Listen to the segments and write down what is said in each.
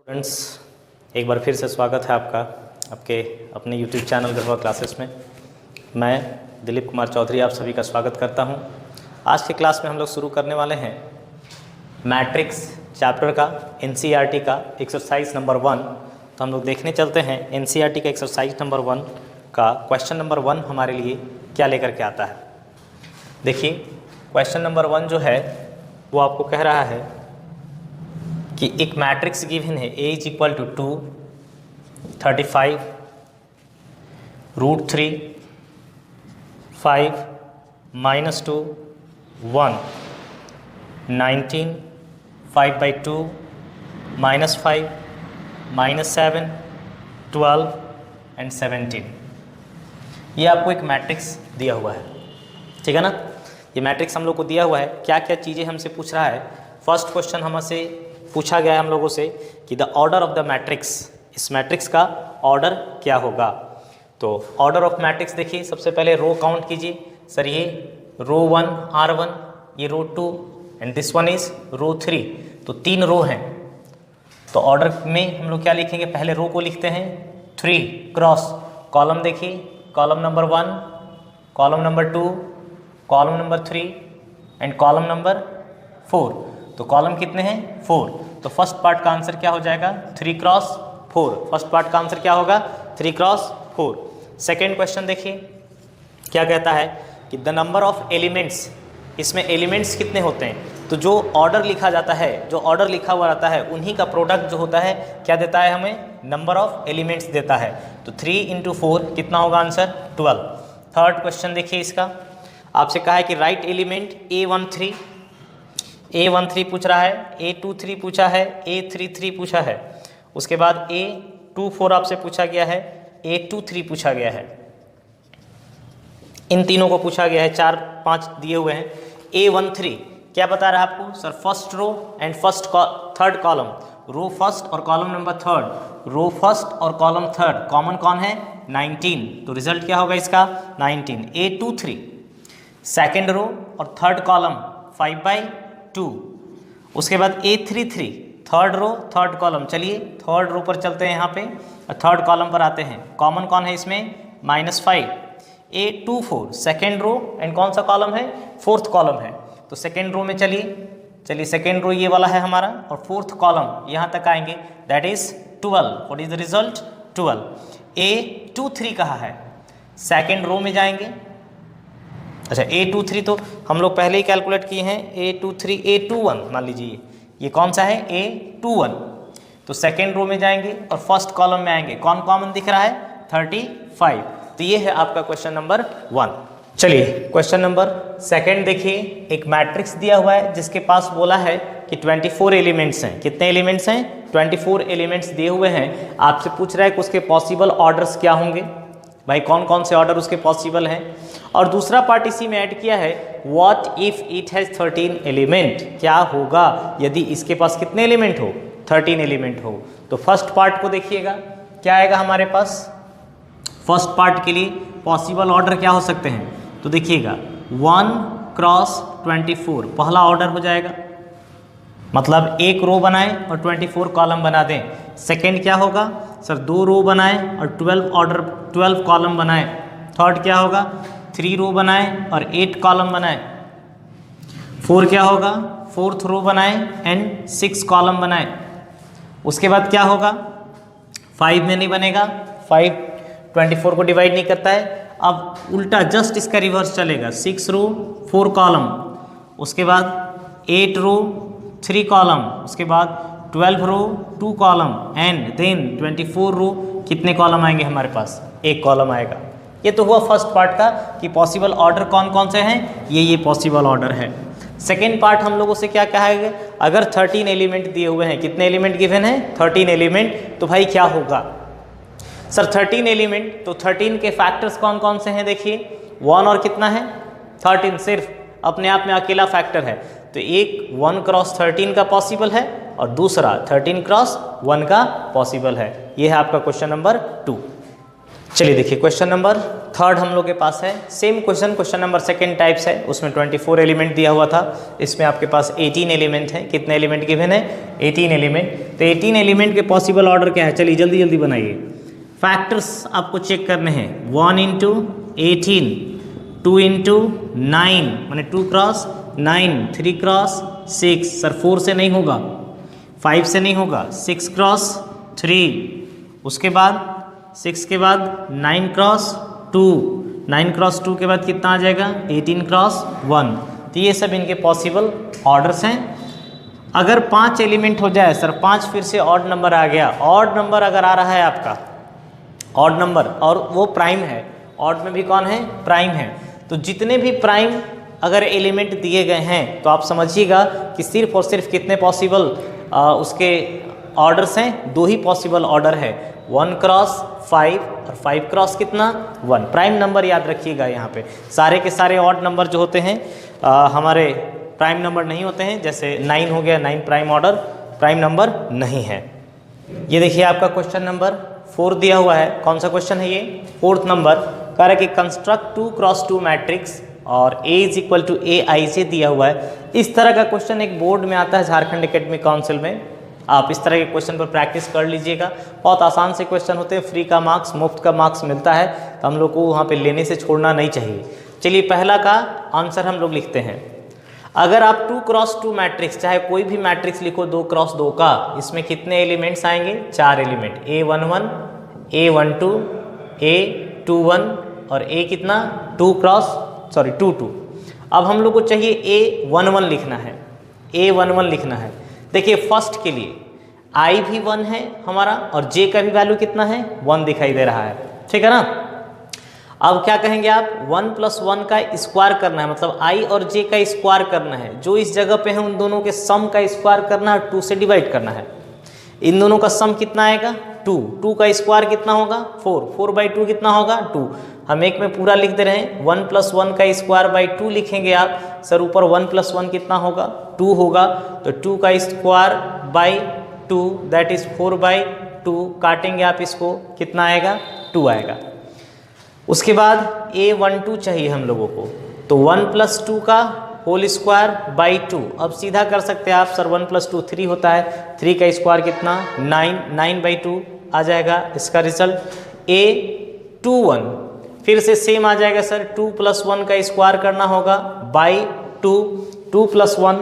Students, एक बार फिर से स्वागत है आपका आपके अपने YouTube चैनल गढ़वा क्लासेस में। मैं दिलीप कुमार चौधरी आप सभी का स्वागत करता हूं। आज के क्लास में हम लोग शुरू करने वाले हैं मैट्रिक्स चैप्टर का NCERT का एक्सरसाइज नंबर 1। तो हम लोग देखने चलते हैं NCERT का एक्सरसाइज नंबर 1 का क्वेश्चन नंबर 1 हमारे लिए क्या लेकर के आता है। देखिए, क्वेश्चन नंबर 1 जो है वो आपको कह रहा है कि एक मैट्रिक्स गिवन है A is equal to 2, 35, √3, 5, -2, 1, 19, 5/2, -5, -7, 12 and 17। ये आपको एक मैट्रिक्स दिया हुआ है, ठीक है ना। ये मैट्रिक्स हम लोग को दिया हुआ है, क्या क्या चीज़ें हमसे पूछ रहा है। फर्स्ट क्वेश्चन हमसे पूछा गया है हम लोगों से कि the order of the matrix, इस मैट्रिक्स का ऑर्डर क्या होगा। तो ऑर्डर ऑफ मैट्रिक्स देखिए, सबसे पहले रो काउंट कीजिए। सर ये रो 1 R1, ये रो 2 एंड दिस वन इज रो 3। तो 3 रो हैं। तो ऑर्डर में हम लोग क्या लिखेंगे, पहले रो को लिखते हैं 3 क्रॉस कॉलम। देखिए column number 1, column number 2, column number 3 and column number 4। तो कॉलम कितने हैं, 4। तो फर्स्ट पार्ट का आंसर क्या हो जाएगा, 3 क्रॉस 4। फर्स्ट पार्ट का आंसर क्या होगा, 3 क्रॉस 4। सेकेंड क्वेश्चन देखिए क्या कहता है कि द नंबर ऑफ एलिमेंट्स, इसमें एलिमेंट्स कितने होते हैं। तो जो ऑर्डर लिखा जाता है, जो ऑर्डर लिखा हुआ रहता है, उन्हीं का प्रोडक्ट जो होता है क्या देता है हमें, नंबर ऑफ एलिमेंट्स देता है। तो 3 × 4 कितना होगा आंसर, 12। थर्ड क्वेश्चन देखिए, इसका आपसे कहा है कि राइट एलिमेंट A13 पूछ रहा है, A23 पूछा है, A33 पूछा है, उसके बाद A24 आपसे पूछा गया है, A23 पूछा गया है। इन तीनों को पूछा गया है, 4-5 दिए हुए हैं। A13 क्या बता रहा है आपको, sir first row and third column, row first और column number third, row first और कॉलम थर्ड, कॉमन कौन है 19। तो रिजल्ट क्या होगा इसका 19। A23 सेकेंड रो और थर्ड कॉलम 5/2। उसके बाद A33 third row third column. चलिए थर्ड रो पर चलते हैं, यहाँ पे थर्ड कॉलम पर आते हैं। कॉमन कौन है इसमें, -5। A24 सेकेंड रो एंड कौन सा कॉलम है, फोर्थ कॉलम है। तो सेकेंड रो में चलिए सेकेंड रो ये वाला है हमारा, और फोर्थ कॉलम यहाँ तक आएंगे, that is 12। What is the result, 12। A23 कहा है, सेकेंड रो में जाएंगे। अच्छा A23 तो हम लोग पहले ही कैलकुलेट किए हैं, A23 A21 मान लीजिए, ये कौन सा है A21। तो सेकेंड रो में जाएंगे और फर्स्ट कॉलम में आएंगे, कौन कॉमन दिख रहा है 35। तो ये है आपका क्वेश्चन नंबर 1। चलिए क्वेश्चन नंबर सेकेंड देखिए, एक मैट्रिक्स दिया हुआ है जिसके पास बोला है कि 24 एलिमेंट्स हैं। कितने एलिमेंट्स हैं, 24 एलिमेंट्स दिए हुए हैं। आपसे पूछ रहा है कि उसके पॉसिबल ऑर्डर्स क्या होंगे, भाई कौन कौन से ऑर्डर उसके पॉसिबल हैं। और दूसरा पार्ट इसी में ऐड किया है, what if it has 13 element, क्या होगा यदि इसके पास कितने एलिमेंट हो, 13 एलिमेंट हो। तो फर्स्ट पार्ट को देखिएगा क्या आएगा हमारे पास। फर्स्ट पार्ट के लिए पॉसिबल ऑर्डर क्या हो सकते हैं, तो देखिएगा 1 क्रॉस 24 पहला ऑर्डर हो जाएगा, मतलब एक रो बनाएं और 24 कॉलम बना दें। सेकेंड क्या होगा, सर 2 रो बनाएं और 12 कॉलम बनाएं। थर्ड क्या होगा, 3 रो बनाएं और 8 कॉलम बनाएं। 4 क्या होगा, 4th रो बनाएं एंड 6 कॉलम बनाएं। उसके बाद क्या होगा, 5 में नहीं बनेगा, 5 24 को डिवाइड नहीं करता है। अब उल्टा जस्ट इसका रिवर्स चलेगा, 6 रो 4 कॉलम, उसके बाद 8 रो 3 कॉलम, उसके बाद 12 रो 2 कॉलम एंड देन 24 रो कितने कॉलम आएंगे हमारे पास, 1 कॉलम आएगा। ये तो हुआ फर्स्ट पार्ट का कि पॉसिबल ऑर्डर कौन कौन से हैं, ये पॉसिबल ऑर्डर है। सेकेंड पार्ट हम लोगों से क्या कहा है, अगर 13 एलिमेंट दिए हुए हैं, कितने एलिमेंट गिवन है 13 एलिमेंट, तो भाई क्या होगा सर 13 एलिमेंट। तो 13 के फैक्टर्स कौन कौन से हैं, देखिए 1 और कितना है 13, सिर्फ अपने आप में अकेला फैक्टर है। तो एक 1 क्रॉस 13 का पॉसिबल है और दूसरा 13 क्रॉस 1 का पॉसिबल है। ये है आपका क्वेश्चन नंबर 2। चलिए देखिए क्वेश्चन नंबर थर्ड हम लोग के पास है। Same question number second types है, उसमें 24 एलिमेंट दिया हुआ था, इसमें आपके पास 18 एलिमेंट है। कितने एलिमेंट गिवन है? 18 एलिमेंट। तो 18 एलिमेंट के पॉसिबल ऑर्डर क्या है? चलिए जल्दी जल्दी बनाइए। फैक्टर्स आपको चेक करने हैं। 1 इंटू 18, 2 इंटू 9 माने 2 क्रॉस 9, 3 क्रॉस 6, सर 4 से नहीं होगा, 5 से नहीं होगा, 6 क्रॉस 3, उसके बाद 6 के बाद 9 क्रॉस 2, 9 क्रॉस 2 के बाद कितना आ जाएगा? 18 क्रॉस 1। तो ये सब इनके पॉसिबल ऑर्डर्स हैं। अगर 5 एलिमेंट हो जाए सर, 5 फिर से ऑड नंबर आ गया, ऑड नंबर अगर आ रहा है आपका, ऑड नंबर और वो प्राइम है, ऑड में भी कौन है? प्राइम है। तो जितने भी प्राइम अगर एलिमेंट दिए गए हैं तो आप समझिएगा कि सिर्फ और सिर्फ कितने पॉसिबल उसके ऑर्डर्स हैं? 2 ही पॉसिबल ऑर्डर है, 1 क्रॉस 5 और 5 क्रॉस कितना? 1। प्राइम नंबर याद रखिएगा यहाँ पे। सारे के सारे ऑड नंबर जो होते हैं हमारे प्राइम नंबर नहीं होते हैं। जैसे 9 हो गया, 9 प्राइम ऑर्डर, प्राइम नंबर नहीं है। ये देखिए आपका क्वेश्चन नंबर 4 दिया हुआ है। कौन सा क्वेश्चन है ये? 4th number. कह रहा है कि कंस्ट्रक्ट 2 क्रॉस 2 मैट्रिक्स और A is equal to AIJ दिया हुआ है। इस तरह का क्वेश्चन एक बोर्ड में आता है झारखंड एकेडमिक काउंसिल में। आप इस तरह के क्वेश्चन पर प्रैक्टिस कर लीजिएगा। बहुत आसान से क्वेश्चन होते हैं, फ्री का मार्क्स, मुफ्त का मार्क्स मिलता है, तो हम लोग को वहाँ पे लेने से छोड़ना नहीं चाहिए। चलिए पहला का आंसर हम लोग लिखते हैं। अगर आप 2 क्रॉस 2 मैट्रिक्स, चाहे कोई भी मैट्रिक्स लिखो 2 क्रॉस 2 का, इसमें कितने एलिमेंट्स आएंगे? 4 एलिमेंट, A11, A12, A21 और A कितना? 2 2। अब हम लोग को चाहिए A11 लिखना है, A11 लिखना है। देखिए फर्स्ट के लिए I भी 1 है हमारा और J का भी वैल्यू कितना है? 1 दिखाई दे रहा है, ठीक है ना। अब क्या कहेंगे आप? 1 + 1 का स्क्वायर करना है, मतलब I और J का स्क्वायर करना है। जो इस जगह पे है उन दोनों के सम का स्क्वायर करना है, 2 से डिवाइड करना है। इन दोनों का सम कितना आएगा? 2। 2 का स्क्वायर कितना होगा? 4। 4/2 कितना होगा? 2। हम एक में पूरा लिख दे रहे हैं। 1 + 1 का स्क्वायर बाई 2 लिखेंगे आप। सर ऊपर 1 + 1 कितना होगा? 2 होगा। तो 2 का स्क्वायर बाई 2 दैट इज 4/2। काटेंगे आप इसको, कितना आएगा? 2 आएगा। उसके बाद A12 चाहिए हम लोगों को, तो 1 + 2 का होल स्क्वायर बाई 2। अब सीधा कर सकते हैं आप, सर 1 + 2 3 होता है, 3 का स्क्वायर कितना? 9, 9/2 आ जाएगा इसका रिजल्ट। A21 फिर से सेम आ जाएगा सर, 2 + 1 का स्क्वायर करना होगा बाई 2। 2 + 1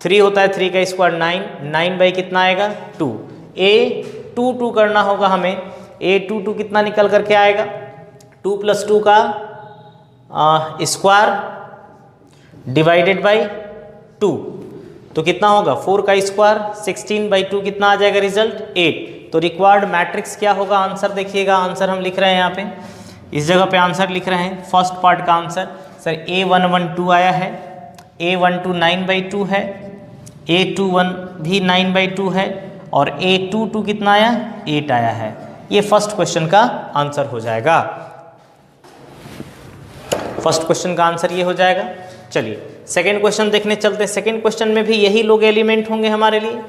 3 होता है, 3 का स्क्वायर 9, 9 कितना आएगा? 2। A22 करना होगा हमें। A22 कितना निकल करके आएगा? 2 + 2 का स्क्वायर डिवाइडेड बाई 2, तो कितना होगा? 4 का स्क्वायर 16/2 कितना आ जाएगा रिजल्ट? 8। तो रिक्वायर्ड मैट्रिक्स क्या होगा? आंसर देखिएगा, आंसर हम लिख रहे हैं यहाँ पे, इस जगह पे आंसर लिख रहे हैं। फर्स्ट पार्ट का आंसर सर A112 आया है, A12 9/2 है, A21 भी 9/2 है और A22 कितना आया? 8 आया है। ये फर्स्ट क्वेश्चन का आंसर हो जाएगा। फर्स्ट क्वेश्चन का आंसर ये हो जाएगा। चलिए सेकेंड क्वेश्चन देखने चलते हैं। सेकेंड क्वेश्चन में भी यही लोग एलिमेंट होंगे हमारे लिए।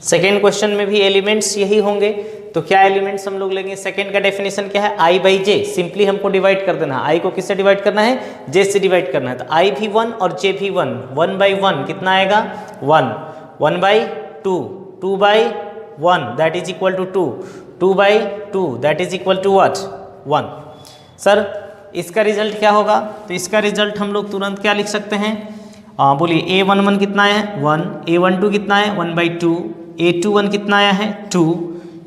सेकेंड क्वेश्चन में भी एलिमेंट्स यही होंगे। तो क्या एलिमेंट्स हम लोग लेंगे? सेकेंड का डेफिनेशन क्या है? I/J। सिंपली हमको डिवाइड कर देना है। I को किससे डिवाइड करना है? J से डिवाइड करना है। तो I भी 1 और J भी 1। 1/1 कितना आएगा? 1। 1/2, 2/1 that is equal to 2। 2/2 that is equal to what? 1। Sir इसका रिजल्ट क्या होगा? तो इसका रिजल्ट हम लोग तुरंत क्या लिख सकते हैं? बोलिए। A11 कितना आया है? 1। A12 कितना है? 1/2। A21 कितना आया है? 2।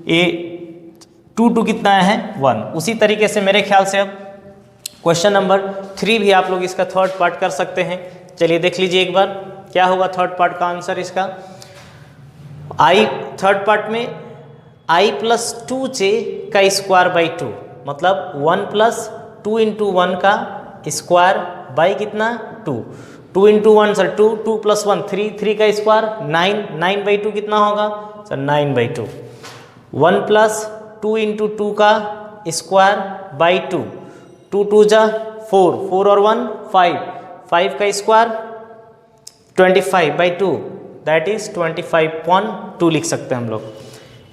A22 कितना आया है? 1। उसी तरीके से मेरे ख्याल से अब क्वेश्चन नंबर 3 भी आप लोग इसका थर्ड पार्ट कर सकते हैं। चलिए देख लीजिए एक बार क्या होगा थर्ड पार्ट का आंसर इसका। थर्ड पार्ट में I + 2J का स्क्वायर बाई 2, मतलब 1 + 2 × 1 का स्क्वायर बाई कितना? 2। 2 × 1 सर 2, 2 + 1 3, 3 का स्क्वायर 9, 9/2 कितना होगा सर? 9/2। 1 + 2 × 2 का स्क्वायर बाई 2, 2 2 जा 4, 4 और 1 5, 5 का स्क्वायर 25/2 दैट इज 25.2 लिख सकते हैं हम लोग।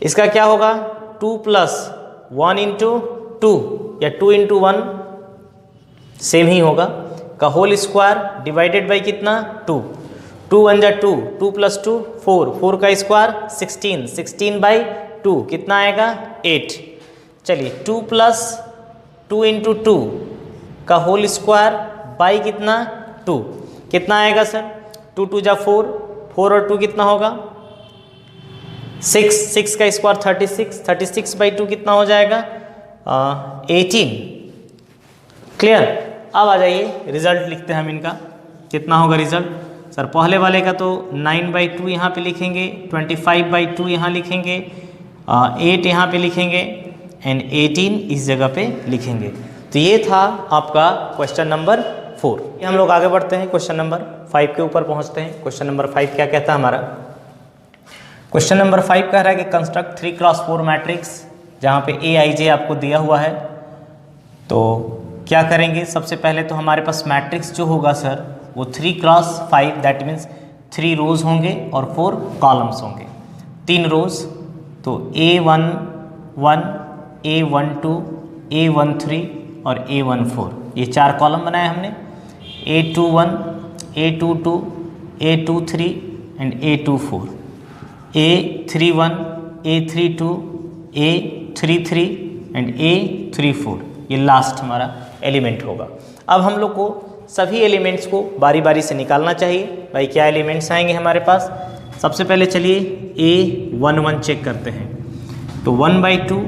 इसका क्या होगा? 2 + 1 इंटू 2 या 2 इंटू 1 सेम ही होगा, का होल स्क्वायर डिवाइडेड बाई कितना 2, 2 1 जा 2, 2 प्लस 2 4, 4 का स्क्वायर 16, 16 बाई 2 कितना आएगा 8। चलिए 2 प्लस 2 इंटू 2 का होल स्क्वायर बाई कितना 2 कितना आएगा सर, 2 2 जा 4, 4 और 2 कितना होगा 6, 6 का स्क्वायर 36, 36 बाई 2 कितना हो जाएगा 18। क्लियर। अब आ जाइए रिजल्ट लिखते हैं हम इनका, कितना होगा रिजल्ट। सर पहले वाले का तो 9/2 यहाँ पे लिखेंगे, 25/2 यहाँ लिखेंगे, 8 यहाँ पे लिखेंगे एंड 18 इस जगह पे लिखेंगे। तो ये था आपका क्वेश्चन नंबर 4। हम लोग आगे बढ़ते हैं, क्वेश्चन नंबर 5 के ऊपर पहुँचते हैं। क्वेश्चन नंबर 5 क्या कहता है हमारा, क्वेश्चन नंबर 5 कह रहा है कि कंस्ट्रक्ट 3x4 मैट्रिक्स, जहाँ पे AIJ आपको दिया हुआ है। तो क्या करेंगे, सबसे पहले तो हमारे पास मैट्रिक्स जो होगा सर वो 3x5 दैट मीन्स 3 रोज होंगे और 4 कॉलम्स होंगे, 3 रोज। तो A11, A12, A13 और A14 ये 4 कॉलम बनाए हमने। A21, A22, A23 and A24, A31, A32, A33 and A34 ये लास्ट हमारा एलिमेंट होगा। अब हम लोग को सभी एलिमेंट्स को बारी बारी से निकालना चाहिए। भाई क्या एलिमेंट्स आएंगे हमारे पास, सबसे पहले चलिए A11 चेक करते हैं। तो 1/2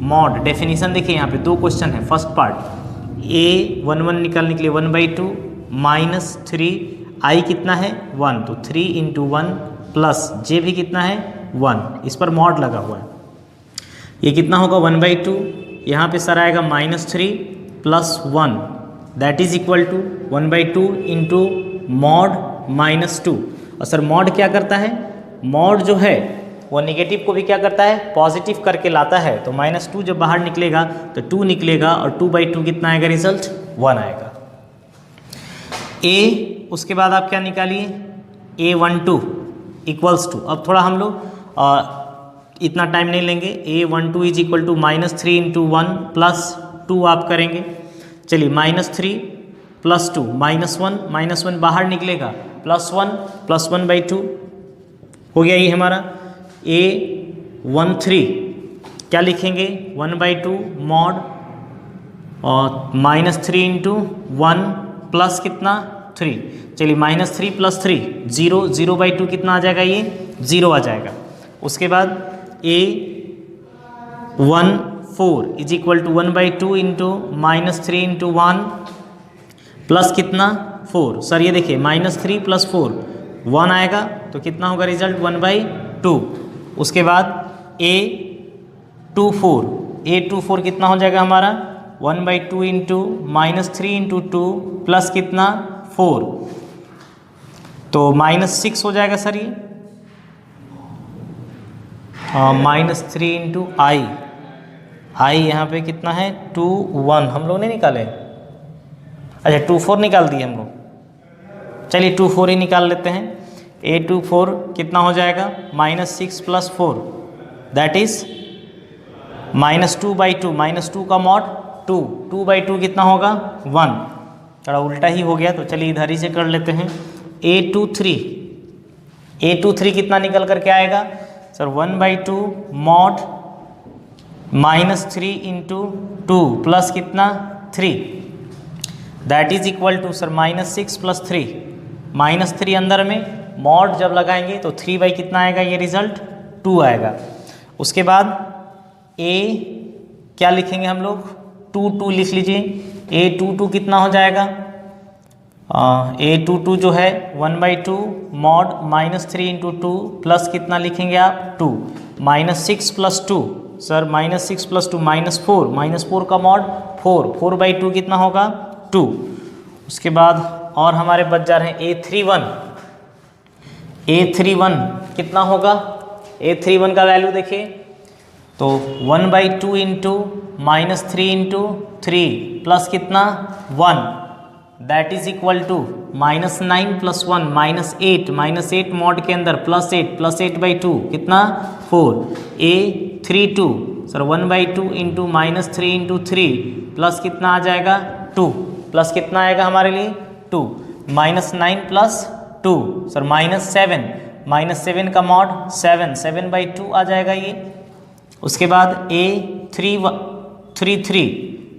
मॉड, डेफिनेशन देखिए यहाँ पे 2 क्वेश्चन है। फर्स्ट पार्ट A11 निकालने के लिए 1/2 -3 I कितना है 1, तो 3 इंटू 1 प्लस J भी कितना है 1, इस पर मॉड लगा हुआ है। ये कितना होगा 1/2, यहाँ पे सर आएगा -3 plus 1 that is equal to 1/2 into mod -2। और सर मॉड क्या करता है, मॉड जो है वो नेगेटिव को भी क्या करता है पॉजिटिव करके लाता है। तो -2 जब बाहर निकलेगा तो 2 निकलेगा और 2/2 कितना आएगा रिजल्ट 1 आएगा। A उसके बाद आप क्या निकालिए A12 इक्वल्स टू, अब थोड़ा हम लोग इतना टाइम नहीं लेंगे। A12 is equal to -3 into 1 plus 2 आप करेंगे। चलिए -3 प्लस 2 -1 बाहर निकलेगा +1 प्लस 1/2 हो गया ये हमारा। A13 क्या लिखेंगे 1/2 मॉड और -3 इंटू 1 प्लस कितना 3। चलिए -3 प्लस 3 0, 0/2 कितना आ जाएगा ये 0 आ जाएगा। उसके बाद A14 is equal to 1/2 into -3 into 1 plus कितना 4। सर ये देखिए -3 प्लस 4 1 आएगा, तो कितना होगा रिजल्ट 1/2। उसके बाद A24 कितना हो जाएगा हमारा 1/2 इंटू -3 इंटू 2 प्लस कितना 4, तो -6 हो जाएगा सर ये। -3 इंटू I यहाँ पे कितना है 2 1 हम लोग नहीं निकाले, अच्छा 2 4 निकाल दिए हम लोग। चलिए 2 4 ही निकाल लेते हैं। A24 कितना हो जाएगा -6 प्लस 4 दैट इज -2/2, -2 का मॉड 2, 2/2 कितना होगा 1, थोड़ा उल्टा ही हो गया तो चलिए इधर ही से कर लेते हैं। A23 कितना निकल करके आएगा सर 1/2 मॉड -3 इंटू 2 प्लस कितना 3 that is equal to sir -6 plus 3, -3 अंदर में मॉड जब लगाएंगे तो 3 कितना आएगा ये रिजल्ट 2 आएगा। उसके बाद A क्या लिखेंगे हम लोग 2 लिख लीजिए। A22 कितना हो जाएगा A22 जो है 1/2 मॉड -3 इंटू 2 प्लस कितना लिखेंगे आप 2, -6 प्लस 2 सर -6 प्लस 2 -4 का मॉड 4/2 कितना होगा 2। उसके बाद और हमारे बच जा रहे हैं A31 कितना होगा A31 का वैल्यू देखिए तो 1/2 इंटू -3 इंटू 3 प्लस कितना 1 that is equal to -9 plus 1 -8 mod के अंदर +8 +8/2 कितना 4। A32 sir 1/2 into -3 into 3 plus कितना आ जाएगा 2, प्लस कितना आएगा हमारे लिए 2, -9 प्लस 2 सर -7 का मॉड 7/2 आ जाएगा ये। उसके बाद A3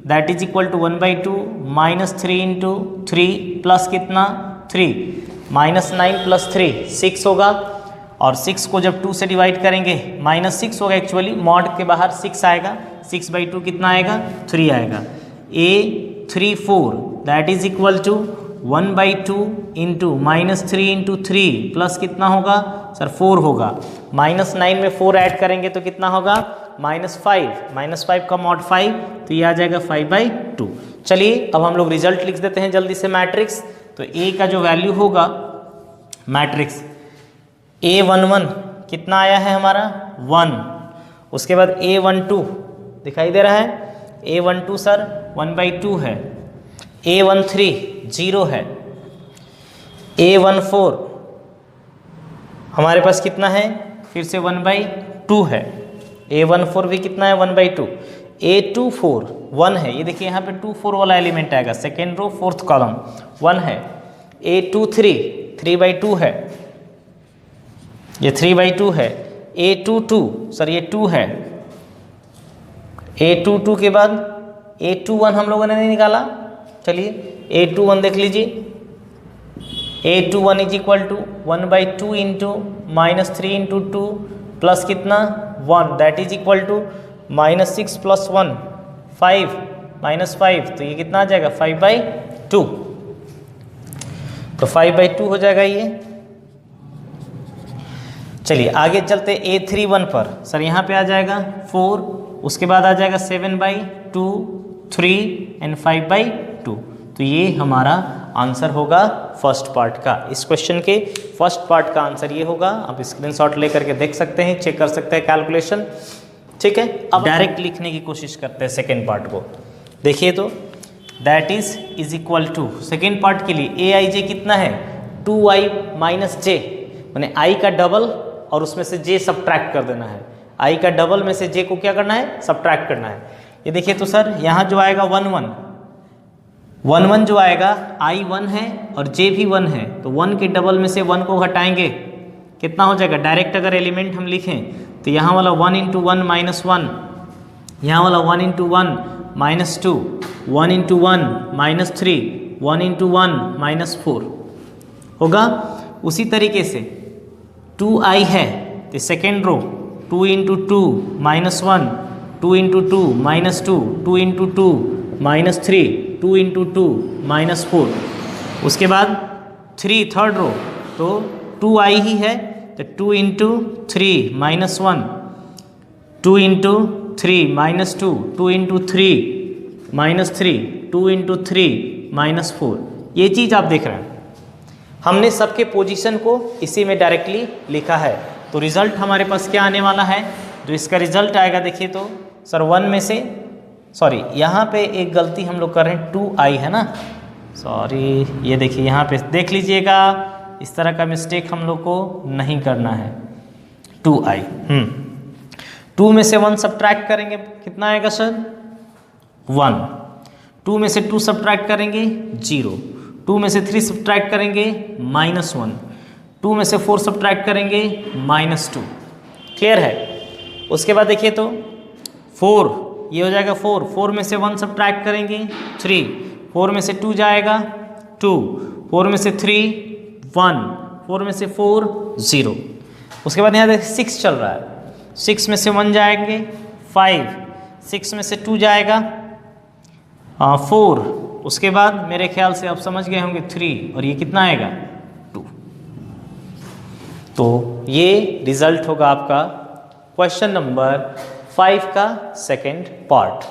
that is equal to 1/2 -3 into 3 plus कितना 3, -9 प्लस 3 6 होगा, और 6 को जब 2 से डिवाइड करेंगे -6 होगा, एक्चुअली मॉड के बाहर 6 आएगा, 6/2 कितना आएगा 3 आएगा। A34 that is equal to 1/2 into -3 into 3 plus कितना होगा सर 4 होगा, -9 में 4 ऐड करेंगे तो कितना होगा -5 का मॉड 5, तो ये आ जाएगा 5/2। चलिए अब हम लोग रिजल्ट लिख देते हैं जल्दी से मैट्रिक्स। तो A का जो वैल्यू होगा मैट्रिक्स A11 कितना आया है हमारा 1, उसके बाद A12 दिखाई दे रहा है, A12 सर 1/2 है, A13 0 है, A14 हमारे पास कितना है फिर से 1/2 है, A14 भी कितना है 1/2, A24 1 है, ये देखिए यहाँ पे 2 4 वाला एलिमेंट आएगा, सेकेंड रो 4th कॉलम 1 है, A23 3/2 है, ये 3/2 है, A22 सर ये 2 है, A22 के बाद A21 हम लोगों ने नहीं निकाला, चलिए A21 देख लीजिए, A21 is equal to 1/2 into -3 into 2 plus कितना 1 that is equal to -6 plus 1 5 -5, तो ये कितना आ जाएगा 5/2, तो 5/2 हो जाएगा ये। चलिए आगे चलते A31 पर, सर यहाँ पे आ जाएगा 4, उसके बाद आ जाएगा 7/2 3 एंड 5/2, तो ये हमारा आंसर होगा फर्स्ट पार्ट का। इस क्वेश्चन के फर्स्ट पार्ट का आंसर ये होगा, आप स्क्रीनशॉट लेकर के देख सकते हैं, चेक कर सकते हैं कैलकुलेशन, ठीक है। अब डायरेक्ट लिखने की कोशिश करते हैं सेकेंड पार्ट को, देखिए तो that is equal to second part के लिए Aij कितना है 2i माइनस j, मैंने i का डबल और उसमें से j सब्ट्रैक्ट कर देना है, i का डबल में से j को क्या करना है सब्ट्रैक्ट करना है। ये देखिए तो सर यहाँ जो आएगा 1 1 जो आएगा i 1 है और j भी 1 है, तो 1 के डबल में से 1 को घटाएंगे कितना हो जाएगा, डायरेक्ट अगर एलिमेंट हम लिखें तो यहाँ वाला 1 इंटू 1 माइनस 1, यहाँ वाला 1 into 1 minus 2, 1 into 1 minus 3, 1 into 1 minus 4 होगा। उसी तरीके से 2i है तो second row 2 into 2 minus 1, 2 into 2 minus 2, 2 into 2 minus 3, 2 into 2 minus 4, उसके बाद 3 थर्ड रो तो 2i ही है तो 2 into 3 minus 1, 2 into 3 minus 2, 2 into 3 minus 3, 2 into 3 minus 4, ये चीज़ आप देख रहे हैं। हमने सबके पोजीशन को इसी में डायरेक्टली लिखा है, तो रिजल्ट हमारे पास क्या आने वाला है, जो इसका रिजल्ट आएगा देखिए तो सर 1 में से सॉरी यहाँ पे एक गलती हम लोग कर रहे हैं 2i है ना, सॉरी ये देखिए यहाँ पे देख लीजिएगा, इस तरह का मिस्टेक हम लोग को नहीं करना है। 2i 2 में से 1 सब्ट्रैक्ट करेंगे कितना आएगा सर 1, 2 में से 2 सब्ट्रैक्ट करेंगे 0, 2 में से 3 सब्ट्रैक्ट करेंगे -1, 2 में से 4 सब्ट्रैक्ट करेंगे -2, क्लियर है। उसके बाद देखिए तो 4 ये हो जाएगा 4, 4 में से 1 सब्ट्रैक्ट करेंगे 3, 4 में से 2 जाएगा 2, 4 में से 3 1, 4 में से 4 0। उसके बाद यहाँ देखिए 6 चल रहा है, 6 में से 1 जाएंगे 5, 6 में से 2 जाएगा 4, उसके बाद मेरे ख्याल से आप समझ गए होंगे 3, और ये कितना आएगा 2। तो ये रिजल्ट होगा आपका क्वेश्चन नंबर 5 का सेकेंड पार्ट।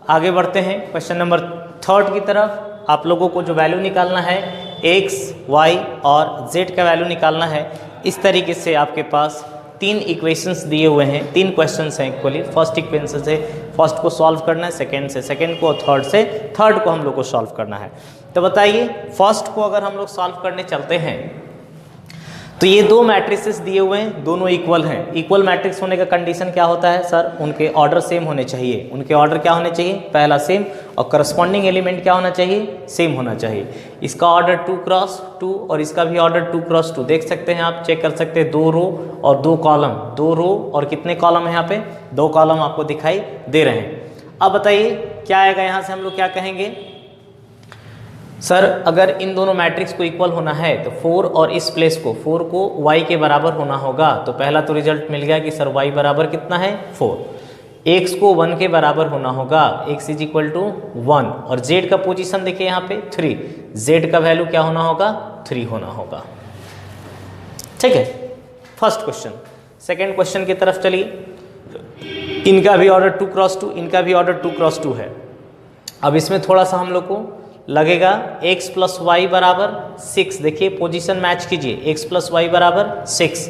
आगे बढ़ते हैं क्वेश्चन नंबर 3 की तरफ। आप लोगों को जो वैल्यू निकालना है x, y और z का वैल्यू निकालना है। इस तरीके से आपके पास 3 इक्वेशंस दिए हुए हैं, 3 क्वेश्चंस हैं इक्वली। फर्स्ट इक्वेशन से फर्स्ट को सॉल्व करना है, सेकंड से सेकंड को, थर्ड से थर्ड को हम लोग को सॉल्व करना है। तो बताइए फर्स्ट को अगर हम लोग सॉल्व करने चलते हैं तो ये दो मैट्रिसेस दिए हुए हैं, दोनों इक्वल हैं। इक्वल मैट्रिक्स होने का कंडीशन क्या होता है सर? उनके ऑर्डर सेम होने चाहिए। उनके ऑर्डर क्या होने चाहिए? पहला सेम, और करस्पॉन्डिंग एलिमेंट क्या होना चाहिए? सेम होना चाहिए। इसका ऑर्डर 2 क्रॉस 2 और इसका भी ऑर्डर 2 क्रॉस 2। देख सकते हैं आप, चेक कर सकते हैं, 2 रो और 2 कॉलम। 2 रो और कितने कॉलम है यहाँ पे? 2 कॉलम आपको दिखाई दे रहे हैं। अब बताइए क्या आएगा यहाँ से? हम लोग क्या कहेंगे सर? अगर इन दोनों मैट्रिक्स को इक्वल होना है तो 4 और इस प्लेस को 4 को y के बराबर होना होगा। तो पहला तो रिजल्ट मिल गया कि सर y बराबर कितना है? 4। x को 1 के बराबर होना होगा, x इज इक्वल टू 1। और z का पोजीशन देखिए यहाँ पे 3, z का वैल्यू क्या होना होगा? 3 होना होगा। ठीक है, फर्स्ट क्वेश्चन। सेकेंड क्वेश्चन की तरफ चलिए। इनका भी ऑर्डर 2 क्रॉस 2, इनका भी ऑर्डर 2 क्रॉस 2 है। अब इसमें थोड़ा सा हम लोग को लगेगा x प्लस वाई बराबर 6। देखिए पोजीशन मैच कीजिए, x प्लस वाई बराबर 6।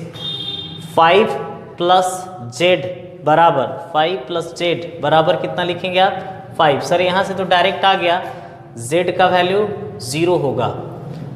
5 प्लस जेड बराबर 5 प्लस जेड बराबर कितना लिखेंगे आप? 5। सर यहाँ से तो डायरेक्ट आ गया, z का वैल्यू 0 होगा।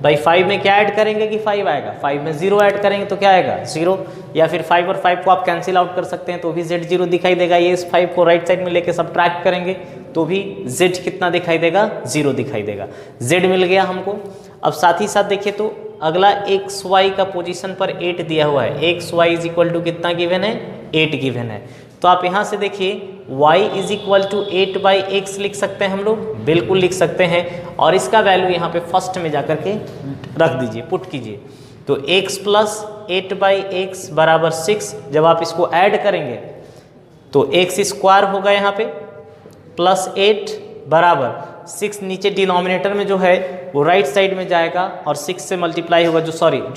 भाई 5 में क्या ऐड करेंगे कि 5 आएगा? 5 में 0 ऐड करेंगे तो क्या आएगा? 0। या फिर 5 और 5 को आप कैंसिल आउट कर सकते हैं तो भी z 0 दिखाई देगा। ये इस 5 को राइट साइड में लेके सब्ट्रैक्ट करेंगे तो भी z कितना दिखाई देगा? 0 दिखाई देगा। z मिल गया हमको। अब साथ ही साथ देखिए तो अगला एक्स वाई का पोजीशन पर 8 दिया हुआ है। X y is equal to कितना गिवन है? 8 गिवन है। तो आप यहाँ से देखिए y is equal to 8/x लिख सकते हैं हम लोग, बिल्कुल लिख सकते हैं। और इसका वैल्यू यहाँ पे फर्स्ट में जाकर के रख दीजिए, पुट कीजिए। तो x प्लस 8/x बराबर 6। जब आप इसको ऐड करेंगे तो x स्क्वायर होगा यहाँ पे प्लस 8 बराबर 6। नीचे डिनोमिनेटर में जो है वो राइट साइड में जाएगा और 6 से मल्टीप्लाई होगा, जो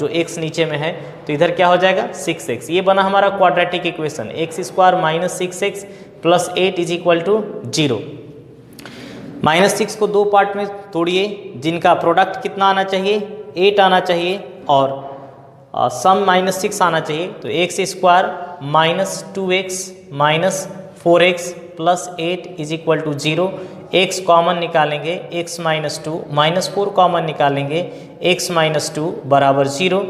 x नीचे में है तो इधर क्या हो जाएगा? 6x। ये बना हमारा quadratic equation, x square minus 6x plus 8 is equal to 0। -6 को 2 पार्ट में तोड़िए, जिनका प्रोडक्ट कितना आना चाहिए? 8 आना चाहिए और सम -6 आना चाहिए। तो x square minus 2x minus 4x plus 8 is equal to 0। x common निकालेंगे, x माइनस 2 माइनस 4 कॉमन निकालेंगे, x माइनस 2 बराबर 0।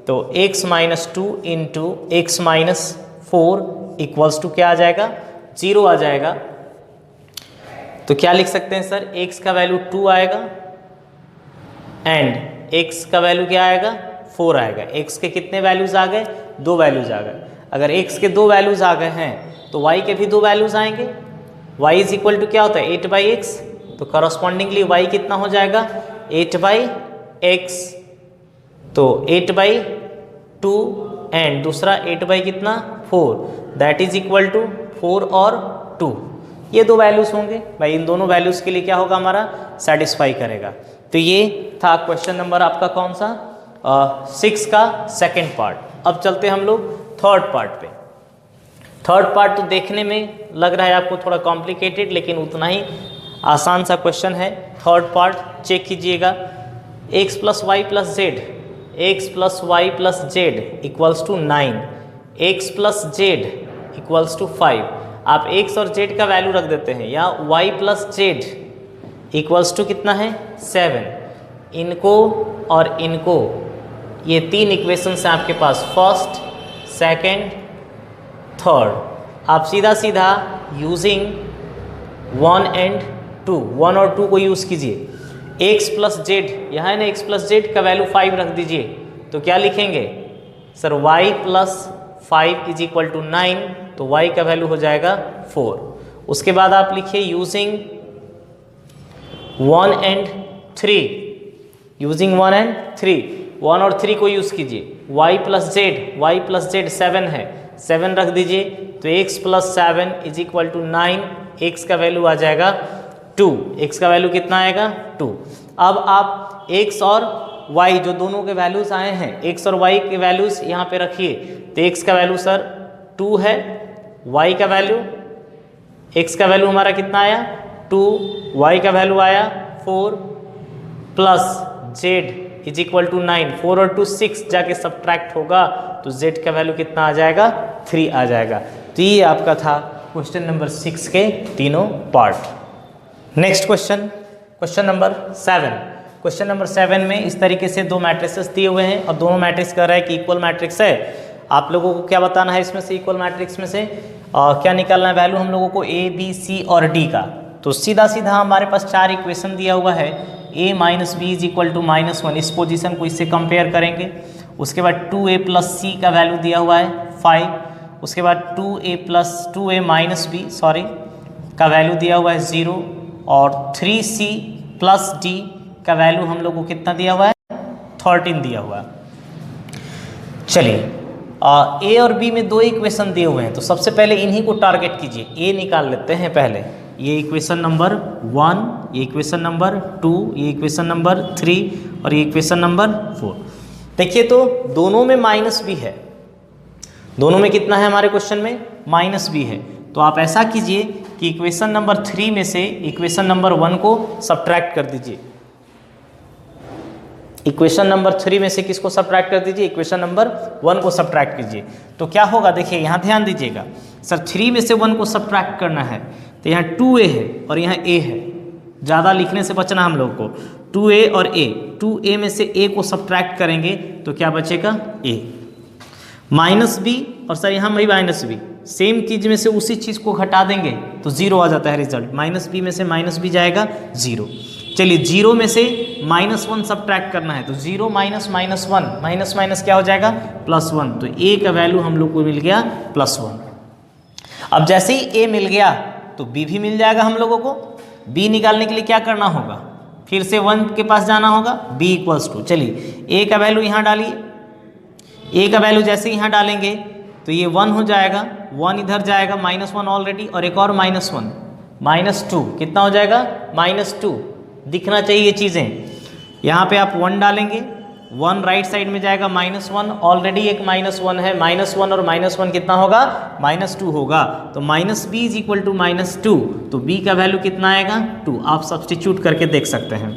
तो x minus 2 into x minus 4 equals to क्या आ जाएगा? 0 आ जाएगा। तो क्या लिख सकते हैं सर? x का वैल्यू 2 आएगा एंड x का वैल्यू क्या आएगा? 4 आएगा। x के कितने वैल्यूज आ गए? 2 वैल्यूज आ गए। अगर x के 2 वैल्यूज आ गए हैं तो y के भी 2 वैल्यूज आएंगे। y इज इक्वल टू क्या होता है? 8/x। तो करस्पॉन्डिंगली y कितना हो जाएगा? 8/x। तो 8/2 एंड दूसरा 8 कितना? 4। दैट इज इक्वल टू 4 और 2। ये 2 वैल्यूज होंगे भाई। इन दोनों वैल्यूज के लिए क्या होगा हमारा? सेटिस्फाई करेगा। तो ये था क्वेश्चन नंबर आपका कौन सा? 6 का सेकेंड पार्ट। अब चलते हम लोग थर्ड पार्ट पे। थर्ड पार्ट तो देखने में लग रहा है आपको थोड़ा कॉम्प्लिकेटेड, लेकिन उतना ही आसान सा क्वेश्चन है। थर्ड पार्ट चेक कीजिएगा। x plus y plus z, x plus y plus z equals to 9, x plus z equals to 5। आप x और z का वैल्यू रख देते हैं, या y plus z equals to कितना है? 7। इनको और इनको, ये 3 इक्वेशंस हैं आपके पास, फर्स्ट सेकेंड थर्ड। आप सीधा सीधा यूजिंग 1 एंड 2, 1 और 2 को यूज़ कीजिए। x प्लस जेड, यहाँ है ना, x प्लस जेड का वैल्यू 5 रख दीजिए। तो क्या लिखेंगे सर? y plus 5 is equal to 9। तो y का वैल्यू हो जाएगा 4। उसके बाद आप लिखिए यूजिंग 1 एंड 3, यूजिंग 1 एंड 3, 1 और 3 को यूज़ कीजिए। y प्लस जेड 7 है, 7 रख दीजिए। तो x plus 7 is equal to 9। x का वैल्यू आ जाएगा 2। x का वैल्यू कितना आएगा? 2। अब आप x और y जो दोनों के वैल्यूज आए हैं, x और y के वैल्यूज यहाँ पे रखिए। तो x का वैल्यू सर 2 है, y का वैल्यू, x का वैल्यू हमारा कितना आया? 2, y का वैल्यू आया 4 plus z is equal to 9। 4 और 2 6 जाके सब्ट्रैक्ट होगा तो z का वैल्यू कितना आ जाएगा? 3 आ जाएगा। तो ये आपका था क्वेश्चन नंबर 6 के तीनों part. Next question, question number 7। Question number 7 में इस तरीके से दो मैट्रिसेस दिए हुए हैं और दोनों मैट्रिक्स कह रहा है कि इक्वल मैट्रिक्स है। आप लोगों को क्या बताना है इसमें से, इक्वल मैट्रिक्स में से क्या निकालना है वैल्यू हम लोगों को, ए बी सी और डी का। तो सीधा सीधा हमारे पास 4 इक्वेशन दिया हुआ है, a minus b is equal to -1, इस पोजीशन को इससे कंपेयर करेंगे। उसके बाद 2a प्लस सी का वैल्यू दिया हुआ है 5, उसके बाद 2a माइनस बी का वैल्यू दिया हुआ है 0 और 3c प्लस डी का वैल्यू हम लोग को कितना दिया हुआ है, 13 दिया हुआ है। चलिए ए और बी में दो इक्वेशन दिए हुए हैं, तो सबसे पहले इन्हीं को टारगेट कीजिए। ए निकाल लेते हैं पहले, ये इक्वेशन नंबर 1, ये इक्वेशन नंबर 2, ये इक्वेशन नंबर 3 और ये इक्वेशन नंबर 4। देखिए तो दोनों में माइनस बी है, दोनों में कितना है हमारे क्वेश्चन में, माइनस बी है। तो आप ऐसा कीजिए कि इक्वेशन नंबर 3 में से इक्वेशन नंबर 1 को सब्ट्रैक्ट कर दीजिए। इक्वेशन नंबर 3 में से किसको सब्ट्रैक्ट कर दीजिए, इक्वेशन नंबर 1 को सब्ट्रैक्ट कीजिए। तो क्या होगा देखिए, यहाँ ध्यान दीजिएगा सर, 3 में से 1 को सब्ट्रैक्ट करना है तो यहाँ 2a है और यहाँ a है, ज़्यादा लिखने से बचना हम लोग को। 2a और a, 2a में से a को सब्ट्रैक्ट करेंगे तो क्या बचेगा, a माइनस बी, और सर यहाँ वही माइनस बी, सेम चीज़ में से उसी चीज़ को घटा देंगे तो 0 आ जाता है रिजल्ट। माइनस बी में से माइनस बी जाएगा 0। चलिए 0 में से -1 सब्ट्रैक्ट करना है तो 0 माइनस -1, माइनस माइनस क्या हो जाएगा, +1। तो a का वैल्यू हम लोग को मिल गया +1। अब जैसे ही a मिल गया तो b भी मिल जाएगा हम लोगों को। b निकालने के लिए क्या करना होगा, फिर से 1 के पास जाना होगा, b इक्वल्स टू, चलिए a का वैल्यू यहाँ डालिए। a का वैल्यू जैसे यहाँ डालेंगे तो ये 1 हो जाएगा, 1 इधर जाएगा, -1 ऑलरेडी, और एक और -1, -2 कितना हो जाएगा, -2 दिखना चाहिए ये चीज़ें। यहाँ पे आप 1 डालेंगे, 1 राइट साइड में जाएगा, -1 ऑलरेडी एक -1 है, -1 और -1 कितना होगा, -2 होगा। तो -b इज इक्वल टू -2, तो b का वैल्यू कितना आएगा, 2। आप सब्सटीट्यूट करके देख सकते हैं।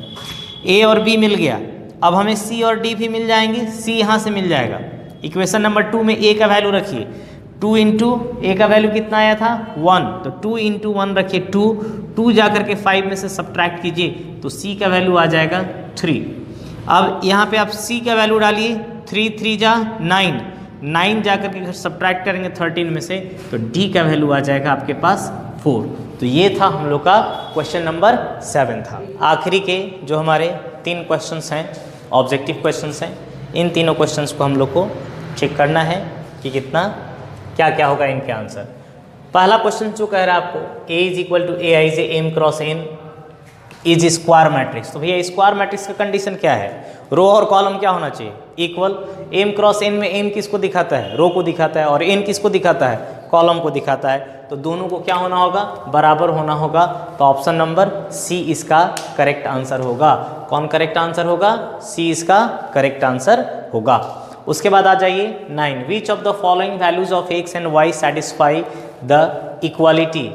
a और b मिल गया, अब हमें c और d भी मिल जाएंगे, c यहाँ से मिल जाएगा। इक्वेशन नंबर 2 में a का वैल्यू रखिए, 2 इंटू a का वैल्यू कितना आया था, 1, तो 2 इंटू 1 रखिए 2 जा करके 5 में से सब्ट्रैक्ट कीजिए तो c का वैल्यू आ जाएगा 3। अब यहाँ पे आप c का वैल्यू डालिए, 3 जा 9 जा करके सब्ट्रैक्ट करेंगे 13 में से तो d का वैल्यू आ जाएगा आपके पास 4। तो ये था हम लोग का क्वेश्चन नंबर 7 था। आखिरी के जो हमारे 3 क्वेश्चंस हैं, ऑब्जेक्टिव क्वेश्चंस हैं, इन तीनों क्वेश्चंस को हम लोग को चेक करना है कि कितना क्या क्या होगा इनके आंसर। पहला क्वेश्चन जो कह रहा है आपको, a is equal to A I J M cross N is square matrix. तो भैया स्क्वायर मैट्रिक्स का कंडीशन क्या है, रो और कॉलम क्या होना चाहिए, इक्वल। एम क्रॉस एन में एम किसको दिखाता है, रो को दिखाता है, और एन किसको दिखाता है, कॉलम को दिखाता है। तो दोनों को क्या होना होगा, बराबर होना होगा। तो ऑप्शन नंबर सी इसका करेक्ट आंसर होगा। कौन करेक्ट आंसर होगा, सी इसका करेक्ट आंसर होगा। उसके बाद आ जाइए 9, which of the following values of x and y satisfy the equality.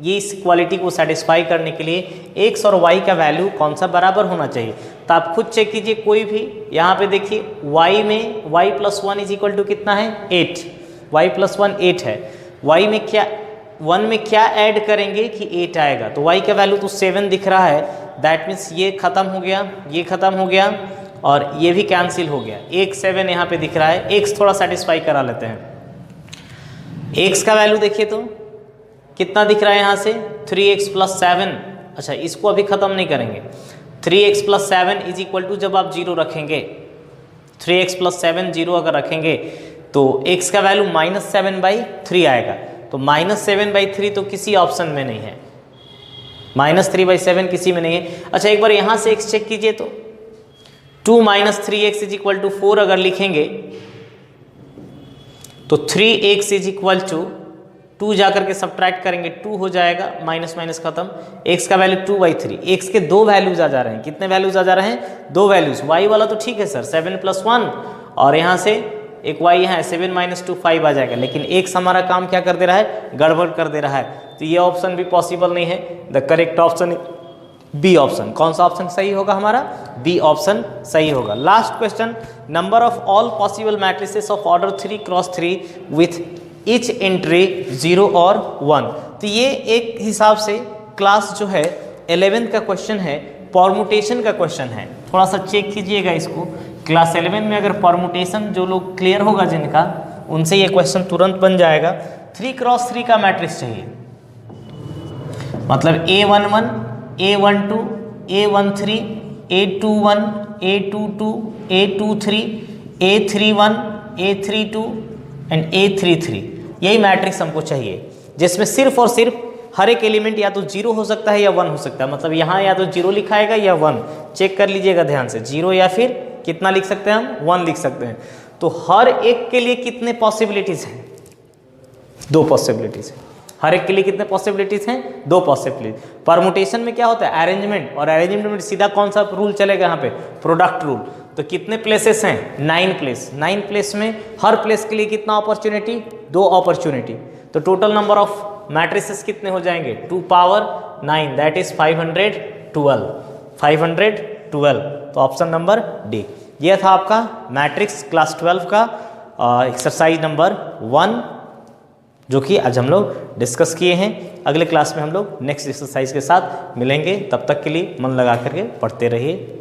ये इस इक्वालिटी को सेटिस्फाई करने के लिए एक्स और वाई का वैल्यू कौन सा बराबर होना चाहिए। तो आप खुद चेक कीजिए, कोई भी यहाँ पे देखिए वाई में y + 1 इज इक्वल टू कितना है, 8, y + 1 8 है। y में क्या, 1 में क्या ऐड करेंगे कि 8 आएगा, तो y का वैल्यू तो 7 दिख रहा है, दैट मीन्स ये खत्म हो गया, ये खत्म हो गया और ये भी कैंसिल हो गया। एक 7 यहाँ पे दिख रहा है, x थोड़ा सेटिस्फाई करा लेते हैं। x का वैल्यू देखिए तो कितना दिख रहा है यहाँ से, 3x + 7। अच्छा इसको अभी ख़त्म नहीं करेंगे, 3x + 7 इज इक्वल टू, जब आप 0 रखेंगे, 3x + 7 0 अगर रखेंगे तो x का वैल्यू -7/3 आएगा। तो -7/3 तो किसी ऑप्शन में नहीं है, -3/7 किसी में नहीं है। अच्छा एक बार यहाँ से x चेक कीजिए तो 2 - 3x इज इक्वल टू 4 अगर लिखेंगे तो 3x इज इक्वल टू 2 जाकर के सब्ट्रैक्ट करेंगे 2 हो जाएगा, माइनस माइनस खत्म। x का वैल्यू 2/3, x के 2 वैल्यूज आ जा रहे हैं। कितने वैल्यूज आ जा रहे हैं, 2 वैल्यूज। y वाला तो ठीक है सर 7 + 1 और यहाँ से एक y यहाँ है 7 - 2 5 आ जाएगा, लेकिन x हमारा काम क्या कर दे रहा है, गड़बड़ कर दे रहा है। तो ये ऑप्शन भी पॉसिबल नहीं है। The correct option B option. कौन सा ऑप्शन सही होगा हमारा, बी ऑप्शन सही होगा। Last question, number of all possible matrices of order 3 × 3 with each entry 0 और 1। तो ये एक हिसाब से क्लास जो है 11th का क्वेश्चन है, परमुटेशन का क्वेश्चन है, थोड़ा सा चेक कीजिएगा इसको। क्लास 11 में अगर परमुटेशन जो लोग क्लियर होगा जिनका, उनसे ये क्वेश्चन तुरंत बन जाएगा। 3x3 का मैट्रिक्स चाहिए, मतलब A11, A12, A13, A21, A22, A23, A31, A32 and A33, यही मैट्रिक्स हमको चाहिए, जिसमें सिर्फ और सिर्फ हर एक एलिमेंट या तो 0 हो सकता है या 1 हो सकता है। मतलब यहाँ या तो 0 लिखाएगा या 1, चेक कर लीजिएगा ध्यान से, 0 या फिर कितना लिख सकते हैं हम, 1 लिख सकते हैं। तो हर एक के लिए कितने पॉसिबिलिटीज़ हैं, 2 पॉसिबिलिटीज़ हैं। हर एक के लिए कितने पॉसिबिलिटीज़ हैं, 2 पॉसिबिलिटीज। परमुटेशन में क्या होता है, अरेंजमेंट, और अरेंजमेंट में सीधा कौन सा रूल चलेगा यहाँ पे, प्रोडक्ट रूल। तो कितने प्लेसेस हैं, 9 प्लेस। 9 प्लेस में हर प्लेस के लिए कितना अपॉर्चुनिटी, 2 अपॉर्चुनिटी। तो टोटल नंबर ऑफ मैट्रिसेस कितने हो जाएंगे, 2 पावर 9, दैट इज 512। 512, तो ऑप्शन नंबर डी। यह था आपका मैट्रिक्स क्लास 12 का एक्सरसाइज नंबर 1, जो कि आज हम लोग डिस्कस किए हैं। अगले क्लास में हम लोग नेक्स्ट एक्सरसाइज के साथ मिलेंगे, तब तक के लिए मन लगा करके पढ़ते रहिए।